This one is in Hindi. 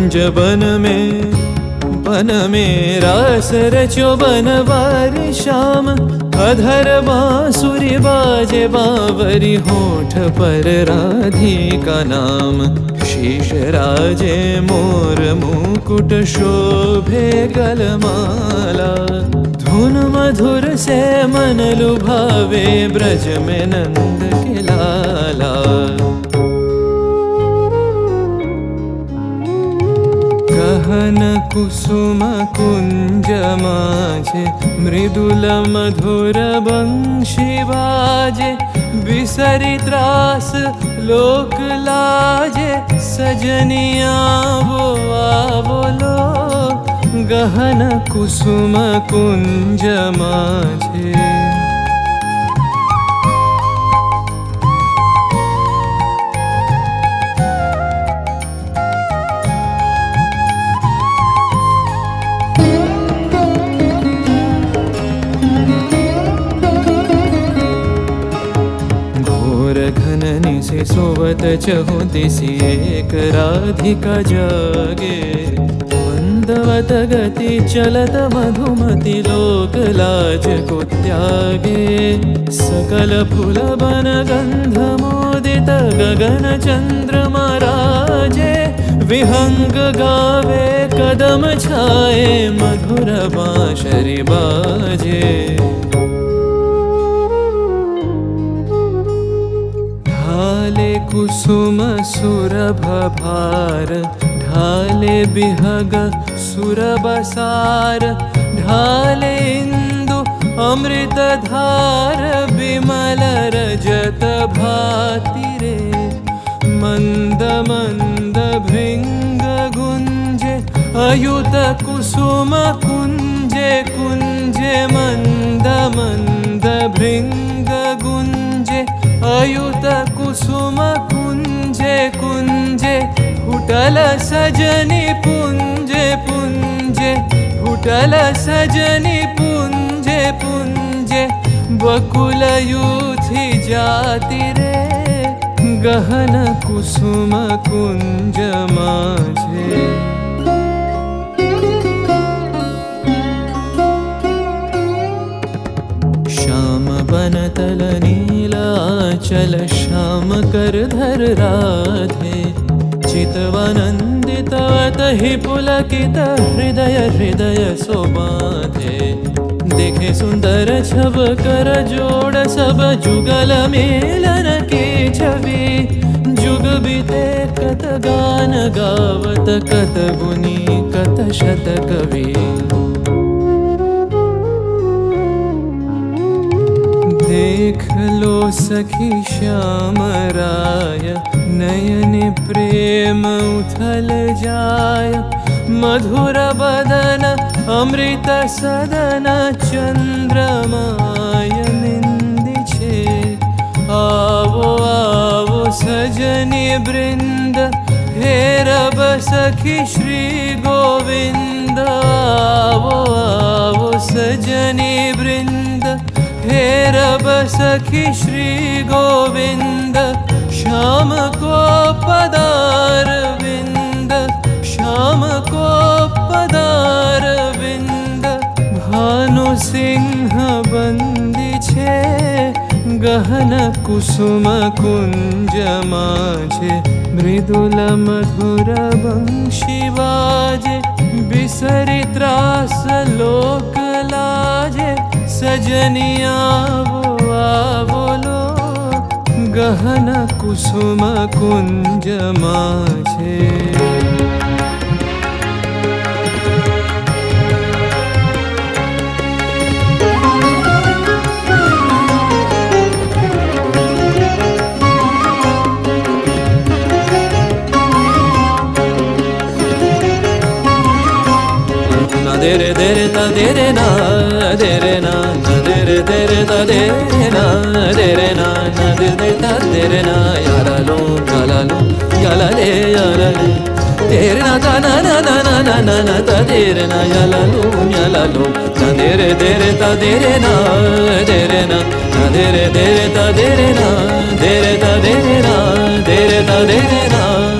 कुंज बन में रास रचो बनवारी श्याम। अधर बांसुरी बाजे बावरी होठ पर राधिका नाम। शीश राजे मोर मुकुट शोभे गलमाला। धुन मधुर से मन लुभावे ब्रज में नंद के लाला। गहन कुसुम कुंज माझे मृदुल मधुर बंशी बाजे। बिसरी त्रास लोक लाजे सजनिया वो बोलो। गहन कुसुम कुंज माझे। घननी से सोवत चहु दिसी एक राधिका जागे। मंदवत गति चलत मधुमति लोक लाज को त्यागे। सकल फूल बन गंध मोदित गगन चंद्रमा राजे। विहंग गावे कदम छाए मधुर बांसुरी बाजे। ढाले कुसुम सुरभ भार ढाले बिहग सुरबसार। ढाले इंदु अमृत धार बिमल रजत भाति रे। मंद मंद भृंग गुंजे अयुत कुसुम कुंजे कुंजे। मंद मंद भृंग गुंजे अयुत कुसुम कुंजे कुंजे। फुटल सजनी पुंजे पुंजे फुटल सजनी पुंजे पुंजे। बकुल यूथी जाति रे गहन कुसुम कुंज माझे। श्याम बनतल नीलाचल श्याम कर धर राधे। चितवानंदित अतहि पुलकित हृदय हृदय सो बाधे। देखे सुंदर छब कर जोड़ सब जुगल मेलन की छवि। जुग बीते कत गान गावत कत गुनी कत शत कवि। देख लो सखी श्याम राय नयन प्रेम उथल जाय। मधुर बदन अमृत सदन चंद्रमाय निंदी छे। आवो आवो सजनी वृंद हेरब सखी श्री गोविंद। आवो आवो सजनी वृंद हेरब सखी श्री गोविंद। श्याम को पदार विंद श्याम को पदार विंद। भानु सिंह बंदी छे गहन कुसुम कुंज माझे। मृदुल मधुर बंशी बाजे। बिसरी त्रास लोक लाजे सजनिया वो बोलो। गहन कुसुम कुंज माझे। देरे देरे ता देरे ना देरे ना देरे देरे ता देरे ना देरे ना देरे ता देरे ना। यारा लो याला ले यारा ले। तेरे ना ता ना ना ना ना ना ना ना ता देरे ना याला लो ता देरे देरे ता देरे ना देरे ना देरे देरे ता देरे ना देरे ता देरे ना देरे ता देरे ना।